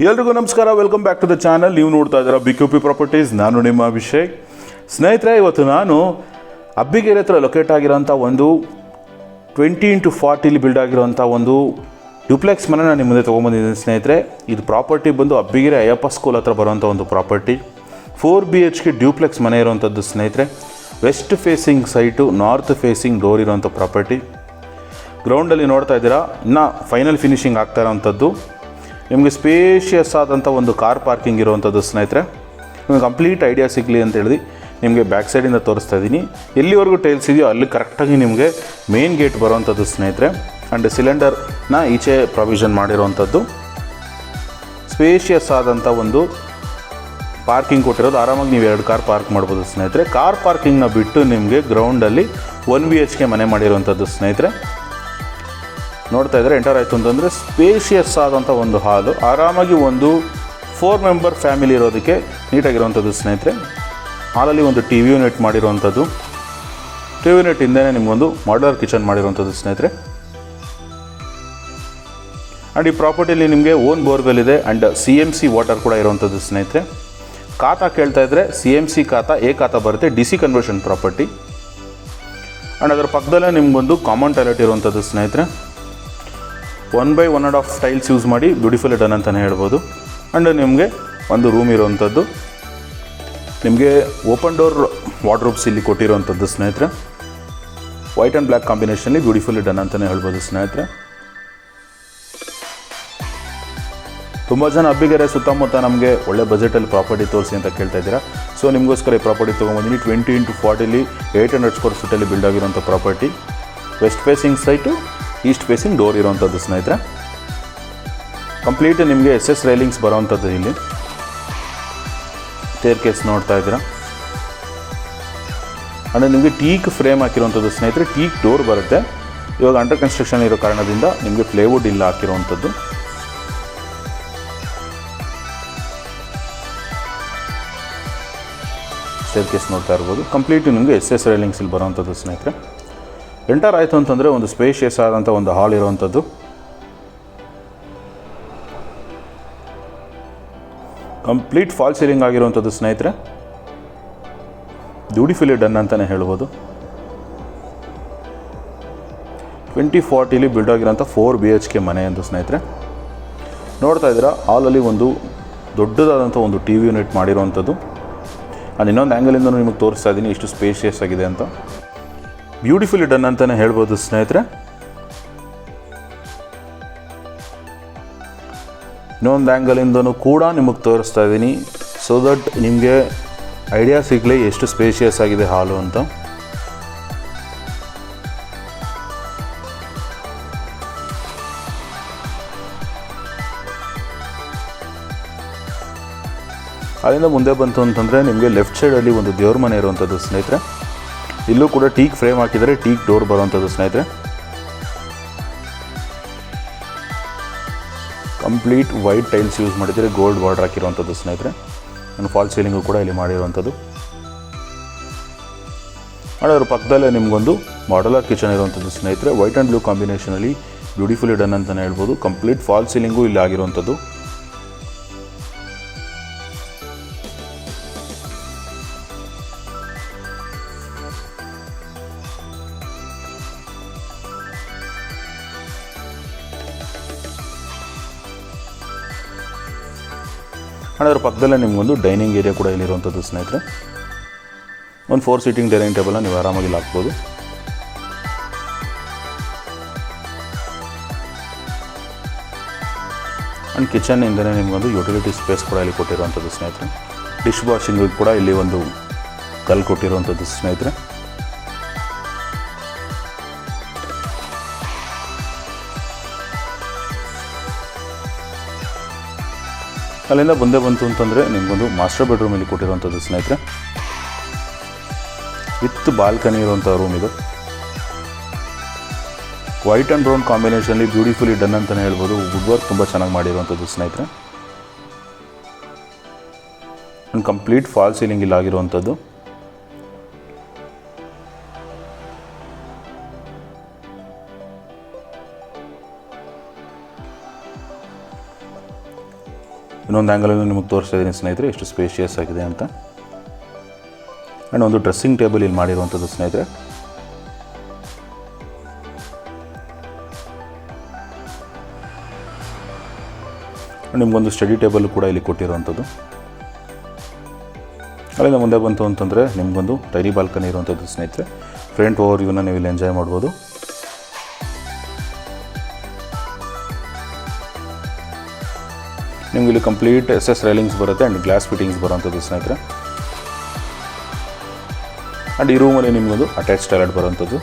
ಎಲ್ರಿಗೂ ನಮಸ್ಕಾರ, welcome back to the channel. ನೀವು ನೋಡ್ತಾ ಇದ್ದೀರಾ BQP ಪ್ರಾಪರ್ಟೀಸ್. ನಾನು ನಿಮ್ಮ ಅಭಿಷೇಕ್. ಸ್ನೇಹಿತರೆ, ಇವತ್ತು ನಾನು ಅಬ್ಬಿಗೆರೆ ಹತ್ರ ಲೊಕೇಟ್ ಆಗಿರೋಂಥ ಒಂದು 20x40 ಬಿಲ್ಡ್ ಆಗಿರೋಂಥ ಒಂದು ಡ್ಯೂಪ್ಲೆಕ್ಸ್ ಮನೆ ನಾನು ನಿಮ್ಮ ಮುಂದೆ ತೊಗೊಂಬಂದಿದ್ದೀನಿ ಸ್ನೇಹಿತರೆ. ಇದು ಪ್ರಾಪರ್ಟಿ ಬಂದು ಅಬ್ಬಿಗೆರೆ ಅಯ್ಯಪ್ಪ ಸ್ಕೂಲ್ ಹತ್ರ ಬರೋಂಥ ಒಂದು ಪ್ರಾಪರ್ಟಿ. 4 BHK ಡ್ಯೂಪ್ಲೆಕ್ಸ್ ಮನೆ ಇರೋವಂಥದ್ದು ಸ್ನೇಹಿತರೆ. West facing site, north facing door ಇರೋವಂಥ ಪ್ರಾಪರ್ಟಿ. ಗ್ರೌಂಡಲ್ಲಿ ನೋಡ್ತಾ ಇದ್ದೀರಾ, ಇನ್ನು ಫೈನಲ್ ಫಿನಿಶಿಂಗ್ ಆಗ್ತಾ ಇರೋವಂಥದ್ದು. ನಿಮಗೆ ಸ್ಪೇಷಿಯಸ್ ಆದಂಥ ಒಂದು ಕಾರ್ ಪಾರ್ಕಿಂಗ್ ಇರುವಂಥದ್ದು ಸ್ನೇಹಿತರೆ. ನಿಮಗೆ ಕಂಪ್ಲೀಟ್ ಐಡಿಯಾ ಸಿಗಲಿ ಅಂತ ಹೇಳಿ ನಿಮಗೆ ಬ್ಯಾಕ್ ಸೈಡಿಂದ ತೋರಿಸ್ತಾ ಇದ್ದೀನಿ. ಎಲ್ಲಿವರೆಗೂ ಟೈಲ್ಸ್ ಇದೆಯೋ ಅಲ್ಲಿ ಕರೆಕ್ಟಾಗಿ ನಿಮಗೆ ಮೇನ್ ಗೇಟ್ ಬರೋವಂಥದ್ದು ಸ್ನೇಹಿತರೆ. ಆ್ಯಂಡ್ ಸಿಲಿಂಡರ್ನ ಈಚೆ ಪ್ರೊವಿಷನ್ ಮಾಡಿರೋವಂಥದ್ದು. ಸ್ಪೇಷಿಯಸ್ ಆದಂಥ ಒಂದು ಪಾರ್ಕಿಂಗ್ ಕೊಟ್ಟಿರೋದು. ಆರಾಮಾಗಿ ನೀವು 2 ಕಾರ್ ಪಾರ್ಕ್ ಮಾಡ್ಬೋದು ಸ್ನೇಹಿತರೆ. ಕಾರ್ ಪಾರ್ಕಿಂಗ್ನ ಬಿಟ್ಟು ನಿಮಗೆ ಗ್ರೌಂಡಲ್ಲಿ 1 BHK ಮನೆ ಮಾಡಿರೋವಂಥದ್ದು ಸ್ನೇಹಿತರೆ. ನೋಡ್ತಾ ಇದ್ದರೆ ಎಂಟರ್ ಆಯಿತು ಅಂತಂದರೆ ಸ್ಪೇಷಿಯಸ್ ಆದಂಥ ಒಂದು ಹಾಲು. ಆರಾಮಾಗಿ ಒಂದು 4 ಮೆಂಬರ್ ಫ್ಯಾಮಿಲಿ ಇರೋದಕ್ಕೆ ನೀಟಾಗಿರೋವಂಥದ್ದು ಸ್ನೇಹಿತರೆ. ಹಾಲಲ್ಲಿ ಒಂದು TV ಯೂನಿಟ್ ಮಾಡಿರೋವಂಥದ್ದು. TV ಯೂನಿಟ್ ಹಿಂದೆಯೇ ನಿಮಗೊಂದು ಮಾಡ್ಯುಲರ್ ಕಿಚನ್ ಮಾಡಿರೋವಂಥದ್ದು ಸ್ನೇಹಿತರೆ. ಆ್ಯಂಡ್ ಈ ಪ್ರಾಪರ್ಟಿಯಲ್ಲಿ ನಿಮಗೆ ಓನ್ ಬೋರ್ವೆಲ್ ಇದೆ ಆ್ಯಂಡ್ CMC ವಾಟರ್ ಕೂಡ ಇರೋವಂಥದ್ದು ಸ್ನೇಹಿತರೆ. ಖಾತಾ ಕೇಳ್ತಾ ಇದ್ದರೆ CMC ಖಾತಾ, ಖಾತಾ ಬರುತ್ತೆ. DC conversion property. ಆ್ಯಂಡ್ ಅದರ ಪಕ್ಕದಲ್ಲೇ ನಿಮಗೊಂದು ಕಾಮನ್ ಟಾಯ್ಲೆಟ್ ಇರುವಂಥದ್ದು ಸ್ನೇಹಿತರೆ. 1/1.5 ಟೈಲ್ಸ್ ಯೂಸ್ ಮಾಡಿ ಬ್ಯೂಟಿಫುಲ್ ಡನ್ ಅಂತಲೇ ಹೇಳ್ಬೋದು. ಆ್ಯಂಡ್ ನಿಮಗೆ ಒಂದು ರೂಮ್ ಇರೋವಂಥದ್ದು. ನಿಮಗೆ ಓಪನ್ ಡೋರ್ ವಾರ್ಡ್ರೋಬ್ಸ್ ಇಲ್ಲಿ ಕೊಟ್ಟಿರೋವಂಥದ್ದು ಸ್ನೇಹಿತರೆ. ವೈಟ್ ಆ್ಯಂಡ್ ಬ್ಲ್ಯಾಕ್ ಕಾಂಬಿನೇಷನಲ್ಲಿ ಬ್ಯೂಟಿಫುಲ್ ಡನ್ ಅಂತಲೇ ಹೇಳ್ಬೋದು ಸ್ನೇಹಿತರೆ. ತುಂಬ ಜನ ಅಬ್ಬಿಗೆರೆ ಸುತ್ತಮುತ್ತ ನಮಗೆ ಒಳ್ಳೆ ಬಜೆಟಲ್ಲಿ ಪ್ರಾಪರ್ಟಿ ತೋರಿಸಿ ಅಂತ ಕೇಳ್ತಾ ಇದ್ದೀರಾ. ಸೊ ನಿಮಗೋಸ್ಕರ ಈ ಪ್ರಾಪರ್ಟಿ ತೊಗೊಂಬಂದಿನಿ. 20x40 800 ಸ್ಕ್ವೇರ್ ಫೀಟಲ್ಲಿ ಬಿಲ್ಡ್ ಆಗಿರೋಂಥ property. West facing site, east facing door ಇರೋವಂಥದ್ದು ಸ್ನೇಹಿತರೆ. ಕಂಪ್ಲೀಟ್ ನಿಮಗೆ SS ರೈಲಿಂಗ್ಸ್ ಬರೋವಂಥದ್ದು. ಇಲ್ಲಿ ಸ್ಟೇರ್ ಕೇಸ್ ನೋಡ್ತಾ ಇದ್ದೀರಾ. ಅಂದರೆ ನಿಮಗೆ ಟೀಕ್ ಫ್ರೇಮ್ ಹಾಕಿರೋವಂಥದ್ದು ಸ್ನೇಹಿತರೆ. ಟೀಕ್ ಡೋರ್ ಬರುತ್ತೆ. ಇವಾಗ ಅಂಡರ್ ಕನ್ಸ್ಟ್ರಕ್ಷನ್ ಇರೋ ಕಾರಣದಿಂದ ನಿಮಗೆ ಪ್ಲೇವುಡ್ ಇಲ್ಲ ಹಾಕಿರೋವಂಥದ್ದು. ಸ್ಟೇರ್ ಕೇಸ್ ನೋಡ್ತಾ ಇರ್ಬೋದು. ಕಂಪ್ಲೀಟ್ ನಿಮಗೆ SS ರೈಲಿಂಗ್ಸ್ ಇಲ್ಲಿ ಬರೋವಂಥದ್ದು ಸ್ನೇಹಿತರೆ. ಎಂಟರ್ ಆಯಿತು ಅಂತಂದರೆ ಒಂದು ಸ್ಪೇಷಿಯಸ್ ಆದಂಥ ಒಂದು ಹಾಲ್ ಇರುವಂಥದ್ದು. ಕಂಪ್ಲೀಟ್ ಫಾಲ್ ಸೀಲಿಂಗ್ ಆಗಿರುವಂಥದ್ದು ಸ್ನೇಹಿತರೆ. ಬ್ಯೂಟಿಫುಲಿ ಡನ್ ಅಂತಲೇ ಹೇಳ್ಬೋದು. 20x40 ಬಿಲ್ಡ್ ಆಗಿರೋಂಥ 4 BHK ಮನೆ ಎಂದು ಸ್ನೇಹಿತರೆ. ನೋಡ್ತಾ ಇದ್ದೀರಾ, ಹಾಲಲ್ಲಿ ಒಂದು ದೊಡ್ಡದಾದಂಥ ಒಂದು TV ಯೂನಿಟ್ ಮಾಡಿರುವಂಥದ್ದು. ಅದು ಇನ್ನೊಂದು ಆ್ಯಂಗಲಿಂದ ನಿಮಗೆ ತೋರಿಸ್ತಾ ಇದ್ದೀನಿ ಎಷ್ಟು ಸ್ಪೇಷಿಯಸ್ ಆಗಿದೆ ಅಂತ. ಬ್ಯೂಟಿಫುಲಿ ಡನ್ ಅಂತಲೇ ಹೇಳ್ಬೋದು ಸ್ನೇಹಿತರೆ. ಇನ್ನೊಂದು ಆ್ಯಂಗಲಿಂದನೂ ಕೂಡ ನಿಮಗೆ ತೋರಿಸ್ತಾ ಇದ್ದೀನಿ, ಸೊ ದಟ್ ನಿಮಗೆ ಐಡಿಯಾ ಸಿಗಲಿ ಎಷ್ಟು ಸ್ಪೇಷಿಯಸ್ ಆಗಿದೆ ಹಾಲು ಅಂತ. ಅಲ್ಲಿಂದ ಮುಂದೆ ಬಂತು ಅಂತಂದರೆ ನಿಮಗೆ ಲೆಫ್ಟ್ ಸೈಡಲ್ಲಿ ಒಂದು ದೇವ್ರ ಮನೆ ಇರುವಂಥದ್ದು ಸ್ನೇಹಿತರೆ. ಇಲ್ಲೂ ಕೂಡ ಟೀಕ್ ಫ್ರೇಮ್ ಹಾಕಿದರೆ ಟೀಕ್ ಡೋರ್ ಬರುವಂಥದ್ದು ಸ್ನೇಹಿತರೆ. ಕಂಪ್ಲೀಟ್ ವೈಟ್ ಟೈಲ್ಸ್ ಯೂಸ್ ಮಾಡಿದರೆ ಗೋಲ್ಡ್ ಬಾರ್ಡರ್ ಹಾಕಿರುವಂಥದ್ದು ಸ್ನೇಹಿತರೆ. ನಾನು ಫಾಲ್ ಸೀಲಿಂಗು ಕೂಡ ಇಲ್ಲಿ ಮಾಡಿರುವಂಥದ್ದು. ಅದರ ಪಕ್ಕದಲ್ಲೇ ನಿಮಗೊಂದು ಮಾಡ್ಯುಲರ್ ಕಿಚನ್ ಇರುವಂಥದ್ದು ಸ್ನೇಹಿತರೆ. ವೈಟ್ ಆ್ಯಂಡ್ ಬ್ಲೂ ಕಾಂಬಿನೇಷನಲ್ಲಿ ಬ್ಯೂಟಿಫುಲಿ ಡನ್ ಅಂತಲೇ ಹೇಳ್ಬೋದು. ಕಂಪ್ಲೀಟ್ ಫಾಲ್ ಸೀಲಿಂಗು ಇಲ್ಲಿ ಆಗಿರುವಂಥದ್ದು. ಆ್ಯಂಡ್ ಅದರ ಪಕ್ಕದಲ್ಲೇ ನಿಮಗೊಂದು ಡೈನಿಂಗ್ ಏರಿಯಾ ಕೂಡ ಇಲ್ಲಿರುವಂಥದ್ದು ಸ್ನೇಹಿತರೆ. ಒಂದು 4 ಸೀಟಿಂಗ್ ಡೈನಿಂಗ್ ಟೇಬಲ್ನ ನೀವು ಆರಾಮಾಗಿ ಹಾಕ್ಬೋದು. ಆ್ಯಂಡ್ ಕಿಚನ್ನಿಂದಲೇ ನಿಮಗೊಂದು ಯುಟಿಲಿಟಿ ಸ್ಪೇಸ್ ಕೂಡ ಇಲ್ಲಿ ಕೊಟ್ಟಿರುವಂಥದ್ದು ಸ್ನೇಹಿತರೆ. ಡಿಶ್ ವಾಷಿಂಗಿಗೆ ಕೂಡ ಇಲ್ಲಿ ಒಂದು ಕಲ್ಲು ಕೊಟ್ಟಿರುವಂಥದ್ದು ಸ್ನೇಹಿತರೆ. ಅಲ್ಲಿಂದ ಮುಂದೆ ಬಂತು ಅಂತಂದರೆ ನಿಮಗೊಂದು ಮಾಸ್ಟರ್ ಬೆಡ್ರೂಮ್ ಇಲ್ಲಿ ಕೊಟ್ಟಿರುವಂಥದ್ದು ಸ್ನೇಹಿತರೆ. ವಿತ್ ಬಾಲ್ಕನಿ ಇರುವಂಥ ರೂಮ್ ಇದು. ವೈಟ್ ಆ್ಯಂಡ್ ಬ್ರೌನ್ ಕಾಂಬಿನೇಷನಲ್ಲಿ ಬ್ಯೂಟಿಫುಲಿ ಡನ್ ಅಂತಲೇ ಹೇಳ್ಬೋದು. ವುಡ್ ವರ್ಕ್ ತುಂಬ ಚೆನ್ನಾಗಿ ಮಾಡಿರುವಂಥದ್ದು ಸ್ನೇಹಿತರೆ. ಆ್ಯಂಡ್ ಕಂಪ್ಲೀಟ್ ಫಾಲ್ ಸೀಲಿಂಗ್ ಇಲ್ಲಿ ಆಗಿರುವಂಥದ್ದು. ಇನ್ನೊಂದು ಆ್ಯಂಗಲನ್ನು ನಿಮಗೆ ತೋರಿಸ್ತಾ ಇದ್ದೀನಿ ಸ್ನೇಹಿತರೆ ಎಷ್ಟು ಸ್ಪೇಷಿಯಸ್ ಆಗಿದೆ ಅಂತ. ಆ್ಯಂಡ್ ಒಂದು ಡ್ರೆಸ್ಸಿಂಗ್ ಟೇಬಲ್ ಇಲ್ಲಿ ಮಾಡಿರುವಂಥದ್ದು ಸ್ನೇಹಿತರೆ. ನಿಮಗೊಂದು ಸ್ಟಡಿ ಟೇಬಲ್ ಕೂಡ ಇಲ್ಲಿ ಕೊಟ್ಟಿರುವಂಥದ್ದು. ಅಲ್ಲಿಂದ ಮುಂದೆ ಬಂತು ಅಂತಂದರೆ ನಿಮಗೊಂದು ಟೈನಿ ಬಾಲ್ಕನಿ ಇರುವಂಥದ್ದು ಸ್ನೇಹಿತರೆ. ಫ್ರಂಟ್ ಓವರ್ ವ್ಯೂನ ನೀವು ಇಲ್ಲಿ ಎಂಜಾಯ್ ಮಾಡ್ಬೋದು. ನಿಮ್ಗೆ ಇಲ್ಲಿ ಕಂಪ್ಲೀಟ್ SS ರೈಲಿಂಗ್ಸ್ ಬರುತ್ತೆ ಆ್ಯಂಡ್ ಗ್ಲಾಸ್ ಫಿಟ್ಟಿಂಗ್ಸ್ ಬರುವಂಥದ್ದು ಸ್ನೇಹಿತರೆ. ಆ್ಯಂಡ್ ಈ ರೂಮಲ್ಲಿ ನಿಮಗೊಂದು ಅಟ್ಯಾಚ್ ಟಾಯ್ಲೆಟ್ ಬರುವಂಥದ್ದು.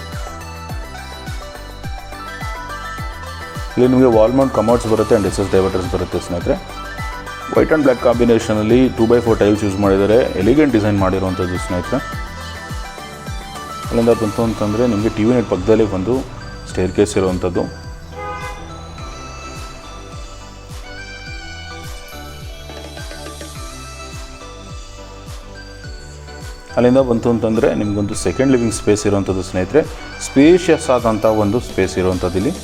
ಇಲ್ಲಿ ನಿಮಗೆ ವಾಲ್ ಮೌಂಟ್ ಕಮೋಡ್ಸ್ ಬರುತ್ತೆ ಆ್ಯಂಡ್ SS ಡೈವರ್ಟರ್ಸ್ ಬರುತ್ತೆ ಸ್ನೇಹಿತರೆ. ವೈಟ್ ಆ್ಯಂಡ್ ಬ್ಲ್ಯಾಕ್ ಕಾಂಬಿನೇಷನಲ್ಲಿ 2x4 ಟೈಲ್ಸ್ ಯೂಸ್ ಮಾಡಿದ್ದಾರೆ. ಎಲಿಗೆಂಟ್ ಡಿಸೈನ್ ಮಾಡಿರುವಂಥದ್ದು ಸ್ನೇಹಿತರೆ. ಅಲ್ಲಿಂದ ಬಂತು ಅಂತಂದರೆ ನಿಮಗೆ TV ಯೂನಿಟ್ ಪಕ್ಕದಲ್ಲಿ ಒಂದು ಸ್ಟೇರ್ ಕೇಸ್ ಇರುವಂಥದ್ದು. ಅಲ್ಲಿಂದ ಬಂತು ಅಂತಂದರೆ ನಿಮಗೊಂದು ಸೆಕೆಂಡ್ ಲಿವಿಂಗ್ ಸ್ಪೇಸ್ ಇರುವಂಥದ್ದು ಸ್ನೇಹಿತರೆ. ಸ್ಪೇಷಿಯಸ್ ಆದಂಥ ಒಂದು ಸ್ಪೇಸ್ ಇರುವಂಥದ್ದು. ಇಲ್ಲಿ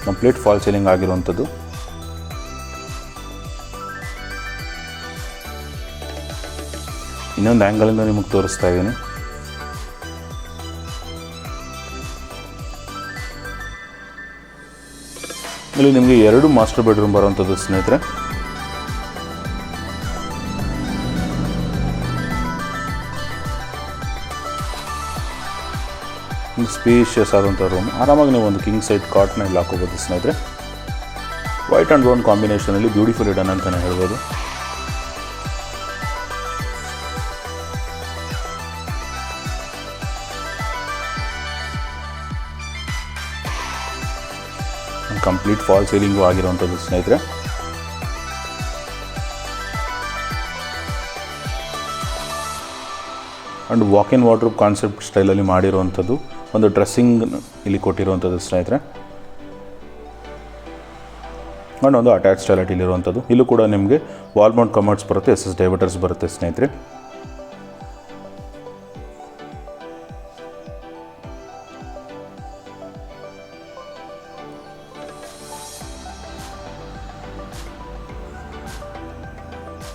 ಕಂಪ್ಲೀಟ್ ಫಾಲ್ ಸೀಲಿಂಗ್ ಆಗಿರುವಂಥದ್ದು. ಇನ್ನೊಂದು ಆ್ಯಂಗಲಿಂದ ನಿಮಗೆ ತೋರಿಸ್ತಾ ಇದ್ದೀನಿ. ಇಲ್ಲಿ ನಿಮಗೆ 2 ಮಾಸ್ಟರ್ ಬೆಡ್ರೂಮ್ ಬರುವಂಥದ್ದು ಸ್ನೇಹಿತರೆ. ಒಂದು ಸ್ಪೇಷಿಯಸ್ ಆದಂಥ ರೂಮ್. ಆರಾಮಾಗಿ ನೀವು ಒಂದು ಕಿಂಗ್ ಸೈಡ್ ಕಾಟ್ನ ಇಲ್ಲಿ ಹಾಕೋಬೋದು ಸ್ನೇಹಿತರೆ. ವೈಟ್ ಆ್ಯಂಡ್ ಬ್ರೌನ್ ಕಾಂಬಿನೇಷನಲ್ಲಿ ಬ್ಯೂಟಿಫುಲ್ ಡನ್ ಅಂತಲೇ ಹೇಳ್ಬೋದು. ಕಂಪ್ಲೀಟ್ ಫಾಲ್ ಸೀಲಿಂಗು ಆಗಿರುವಂಥದ್ದು ಸ್ನೇಹಿತರೆ. And walk in wardrobe concept ಸ್ಟೈಲಲ್ಲಿ ಮಾಡಿರುವಂಥದ್ದು. ಒಂದು ಡ್ರೆಸ್ಸಿಂಗ್ ಇಲ್ಲಿ ಕೊಟ್ಟಿರುವಂಥದ್ದು ಸ್ನೇಹಿತರೆ. ಆ್ಯಂಡ್ ಒಂದು ಅಟ್ಯಾಚ್ ಟಾಯ್ಲೆಟ್ ಇಲ್ಲಿರುವಂಥದ್ದು. ಇಲ್ಲೂ ಕೂಡ ನಿಮಗೆ ವಾಲ್ ಮೌಂಟ್ ಕಮೋಡ್ಸ್ ಬರುತ್ತೆ, SS ಡೈವರ್ಟರ್ಸ್ ಬರುತ್ತೆ ಸ್ನೇಹಿತರೆ.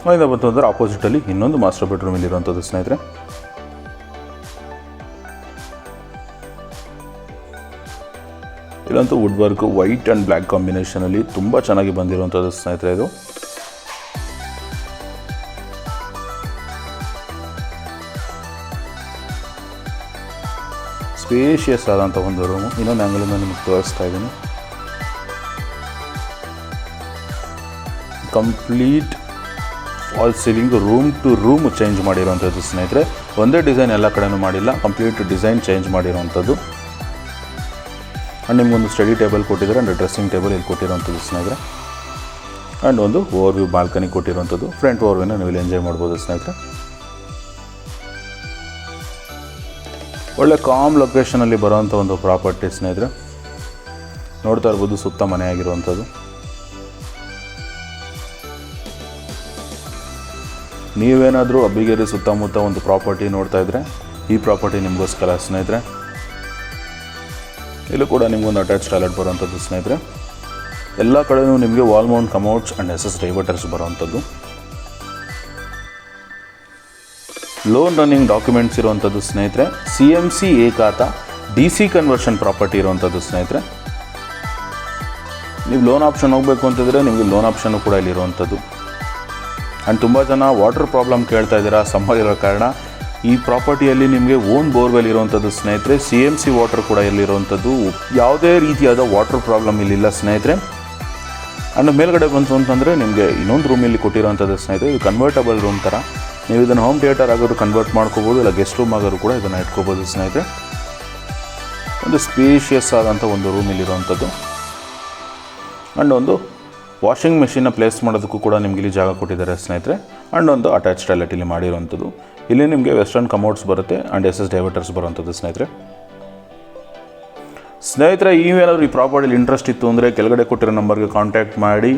ಅಲ್ಲಿಂದ ಬಂತು ಅಂದರೆ ಆಪೋಸಿಟಲ್ಲಿ ಇನ್ನೊಂದು ಮಾಸ್ಟರ್ ಬೆಡ್ರೂಮ್ ಇಲ್ಲಿರುವಂಥದ್ದು ಸ್ನೇಹಿತರೆ. ಇಲ್ಲಂತೂ wood work white and black ಕಾಂಬಿನೇಷನಲ್ಲಿ ತುಂಬ ಚೆನ್ನಾಗಿ ಬಂದಿರುವಂಥದ್ದು ಸ್ನೇಹಿತರೆ. ಇದು ಸ್ಪೇಷಿಯಸ್ ಆದಂಥ ಒಂದು ರೂಮು. ಇನ್ನೊಂದು ಆ್ಯಂಗಲಿಂದ ನಿಮಗೆ ತೋರಿಸ್ತಾ ಇದ್ದೀನಿ. Complete fall ceiling room to room change ಮಾಡಿರುವಂಥದ್ದು ಸ್ನೇಹಿತರೆ. ಒಂದೇ ಡಿಸೈನ್ ಎಲ್ಲ ಕಡೆನೂ ಮಾಡಿಲ್ಲ, ಕಂಪ್ಲೀಟ್ ಡಿಸೈನ್ ಚೇಂಜ್ ಮಾಡಿರುವಂಥದ್ದು. ಆ್ಯಂಡ್ ನಿಮಗೊಂದು ಸ್ಟಡಿ ಟೇಬಲ್ ಕೊಟ್ಟಿದ್ದಾರೆ ಆ್ಯಂಡ್ ಡ್ರೆಸ್ಸಿಂಗ್ ಟೇಬಲ್ ಇಲ್ಲಿ ಕೊಟ್ಟಿರುವಂಥದ್ದು ಸ್ನೇಹಿತರೆ. ಆ್ಯಂಡ್ ಒಂದು ಓವರ್ ವ್ಯೂ ಬಾಲ್ಕನಿ ಕೊಟ್ಟಿರುವಂಥದ್ದು. ಫ್ರಂಟ್ ಓವರ್ ವ್ಯೂನ ನೀವು ಇಲ್ಲಿ ಎಂಜಾಯ್ ಮಾಡ್ಬೋದು ಸ್ನೇಹಿತರೆ. ಒಳ್ಳೆ ಕಾಮ್ ಲೊಕೇಶನಲ್ಲಿ ಬರೋವಂಥ ಒಂದು ಪ್ರಾಪರ್ಟಿ ಸ್ನೇಹಿತರೆ. ನೋಡ್ತಾ ಇರ್ಬೋದು ಸುತ್ತ ಮನೆ ಆಗಿರುವಂಥದ್ದು. ನೀವೇನಾದರೂ ಅಬ್ಬಿಗೇರಿ ಸುತ್ತಮುತ್ತ ಒಂದು ಪ್ರಾಪರ್ಟಿ ನೋಡ್ತಾ ಇದ್ದರೆ ಈ ಪ್ರಾಪರ್ಟಿ ನಿಮಗೋಸ್ಕರ ಸ್ನೇಹಿತರೆ. ಇಲ್ಲೂ ಕೂಡ ನಿಮಗೊಂದು ಅಟ್ಯಾಚ್ ಟಾಯ್ಲೆಟ್ ಬರುವಂಥದ್ದು ಸ್ನೇಹಿತರೆ. ಎಲ್ಲ ಕಡೆಯೂ ನಿಮಗೆ wall mount commodes and SS ಡೈವರ್ಟರ್ಸ್ ಬರುವಂಥದ್ದು. ಲೋನ್ ರನ್ನಿಂಗ್ ಡಾಕ್ಯುಮೆಂಟ್ಸ್ ಇರುವಂಥದ್ದು ಸ್ನೇಹಿತರೆ. CMC ಖಾತಾ DC ಕನ್ವರ್ಷನ್ ಪ್ರಾಪರ್ಟಿ ಇರುವಂಥದ್ದು ಸ್ನೇಹಿತರೆ. ನೀವು ಲೋನ್ ಆಪ್ಷನ್ ಹೋಗಬೇಕು ಅಂತಂದರೆ ನಿಮಗೆ ಲೋನ್ ಆಪ್ಷನ್ನು ಕೂಡ ಇಲ್ಲಿರುವಂಥದ್ದು. ಆ್ಯಂಡ್ ತುಂಬ ಜನ ವಾಟರ್ ಪ್ರಾಬ್ಲಮ್ ಕೇಳ್ತಾ ಇದ್ದೀರಾ ಸಮ್ಮರ್ ಇರೋ ಕಾರಣ. ಈ ಪ್ರಾಪರ್ಟಿಯಲ್ಲಿ ನಿಮಗೆ ಓನ್ ಬೋರ್ವೆಲ್ ಇರುವಂಥದ್ದು ಸ್ನೇಹಿತರೆ. CMC ವಾಟರ್ ಕೂಡ ಇಲ್ಲಿರುವಂಥದ್ದು. ಯಾವುದೇ ರೀತಿಯಾದ ವಾಟರ್ ಪ್ರಾಬ್ಲಮ್ ಇಲ್ಲಿಲ್ಲ ಸ್ನೇಹಿತರೆ. ಆ್ಯಂಡ್ ಮೇಲ್ಗಡೆ ಬಂತು ಅಂತಂದರೆ ನಿಮಗೆ ಇನ್ನೊಂದು ರೂಮ್ ಇಲ್ಲಿ ಕೊಟ್ಟಿರುವಂಥದ್ದು ಸ್ನೇಹಿತರೆ. ಇದು ಕನ್ವರ್ಟಬಲ್ ರೂಮ್ ಥರ. ನೀವು ಇದನ್ನು ಹೋಮ್ ಥಿಯೇಟರ್ ಆಗೋರು ಕನ್ವರ್ಟ್ ಮಾಡ್ಕೋಬೋದು, ಇಲ್ಲ ಗೆಸ್ಟ್ ರೂಮ್ ಆಗೋರು ಕೂಡ ಇದನ್ನು ಇಟ್ಕೋಬೋದು ಸ್ನೇಹಿತರೆ. ಒಂದು ಸ್ಪೇಷಿಯಸ್ ಆದಂಥ ಒಂದು ರೂಮ್ ಇಲ್ಲಿರುವಂಥದ್ದು. ಆ್ಯಂಡ್ ಒಂದು ವಾಷಿಂಗ್ ಮೆಷಿನ್ನ ಪ್ಲೇಸ್ ಮಾಡೋದಕ್ಕೂ ಕೂಡ ನಿಮಗೆ ಇಲ್ಲಿ ಜಾಗ ಕೊಟ್ಟಿದ್ದಾರೆ ಸ್ನೇಹಿತರೆ. ಆ್ಯಂಡ್ ಒಂದು ಅಟ್ಯಾಚ್ ಟಾಯ್ಲೆಟ್ ಇಲ್ಲಿ ಮಾಡಿರುವಂಥದ್ದು. ಇಲ್ಲಿ ನಿಮಗೆ ವೆಸ್ಟರ್ನ್ ಕಮೋಡ್ಸ್ ಬರುತ್ತೆ ಆ್ಯಂಡ್ SS ಡೈವರ್ಟರ್ಸ್ ಬರುವಂಥದ್ದು ಸ್ನೇಹಿತರೆ. ನೀವೇನಾದರೂ ಈ ಪ್ರಾಪರ್ಟಿಲಿ ಇಂಟ್ರೆಸ್ಟ್ ಇತ್ತು ಅಂದರೆ ಕೆಳಗಡೆ ಕೊಟ್ಟಿರೋ ನಂಬರ್ಗೆ ಕಾಂಟ್ಯಾಕ್ಟ್ ಮಾಡಿ.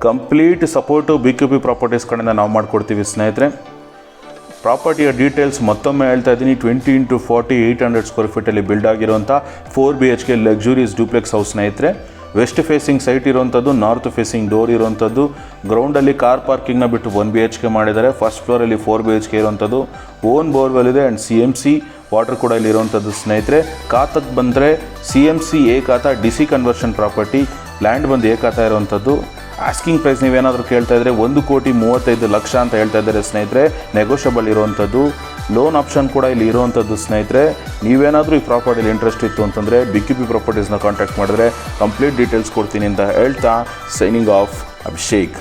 ಕಂಪ್ಲೀಟ್ ಸಪೋರ್ಟು BQP ಪ್ರಾಪರ್ಟೀಸ್ ಕಡೆಯಿಂದ ನಾವು ಮಾಡಿಕೊಡ್ತೀವಿ ಸ್ನೇಹಿತರೆ. ಪ್ರಾಪರ್ಟಿಯ ಡೀಟೇಲ್ಸ್ ಮತ್ತೊಮ್ಮೆ ಹೇಳ್ತಾ ಇದ್ದೀನಿ. 20 × 40 800 ಸ್ಕ್ವೇರ್ ಫೀಟಲ್ಲಿ ಬಿಲ್ಡ್ ಆಗಿರುವಂಥ 4 BHK ಲಕ್ಸುರಿಯಸ್ ಡ್ಯೂಪ್ಲೆಕ್ಸ್ ಹೌಸ್ ಸ್ನೇಹಿತರೆ. ವೆಸ್ಟ್ ಫೇಸಿಂಗ್ ಸೈಟ್ ಇರುವಂಥದ್ದು, ನಾರ್ತ್ ಫೇಸಿಂಗ್ ಡೋರ್ ಇರುವಂಥದ್ದು, ಗ್ರೌಂಡಲ್ಲಿ ಕಾರ್ ಪಾರ್ಕಿಂಗ್ನ ಬಿಟ್ಟು 1 BHK ಮಾಡಿದ್ದಾರೆ. ಫಸ್ಟ್ ಫ್ಲೋರಲ್ಲಿ 4 BHK ಇರುವಂಥದ್ದು, ಓನ್ ಬೋರ್ವೆಲ್ ಇದೆ ಆ್ಯಂಡ್ CMC ವಾಟರ್ ಕೂಡ ಇಲ್ಲಿ ಇರುವಂಥದ್ದು ಸ್ನೇಹಿತರೆ. ಖಾತಕ್ಕೆ ಬಂದರೆ CMC ಎ ಖಾತಾ DC ಕನ್ವರ್ಷನ್ ಪ್ರಾಪರ್ಟಿ, ಲ್ಯಾಂಡ್ ಬಂದು ಎ ಖಾತಾ ಇರುವಂಥದ್ದು. ಆಸ್ಕಿಂಗ್ ಪ್ರೈಸ್ ನೀವೇನಾದರೂ ಕೇಳ್ತಾ ಇದ್ದರೆ 1,35,00,000 ಅಂತ ಹೇಳ್ತಾ ಇದ್ದಾರೆ ಸ್ನೇಹಿತರೆ. ನೆಗೋಷಿಯಬಲ್ ಇರುವಂಥದ್ದು, ಲೋನ್ ಆಪ್ಷನ್ ಕೂಡ ಇಲ್ಲಿ ಇರುವಂಥದ್ದು ಸ್ನೇಹಿತರೆ. ನೀವೇನಾದರೂ ಈ ಪ್ರಾಪರ್ಟಿಲಿ ಇಂಟ್ರೆಸ್ಟ್ ಇತ್ತು ಅಂತಂದರೆ BQP ಪ್ರಾಪರ್ಟೀಸ್ನ ಕಾಂಟ್ಯಾಕ್ಟ್ ಮಾಡಿದ್ರೆ ಕಂಪ್ಲೀಟ್ ಡೀಟೇಲ್ಸ್ ಕೊಡ್ತೀನಿ ಅಂತ ಹೇಳ್ತಾ ಸೈನಿಂಗ್ ಆಫ್ ಅಭಿಷೇಕ್.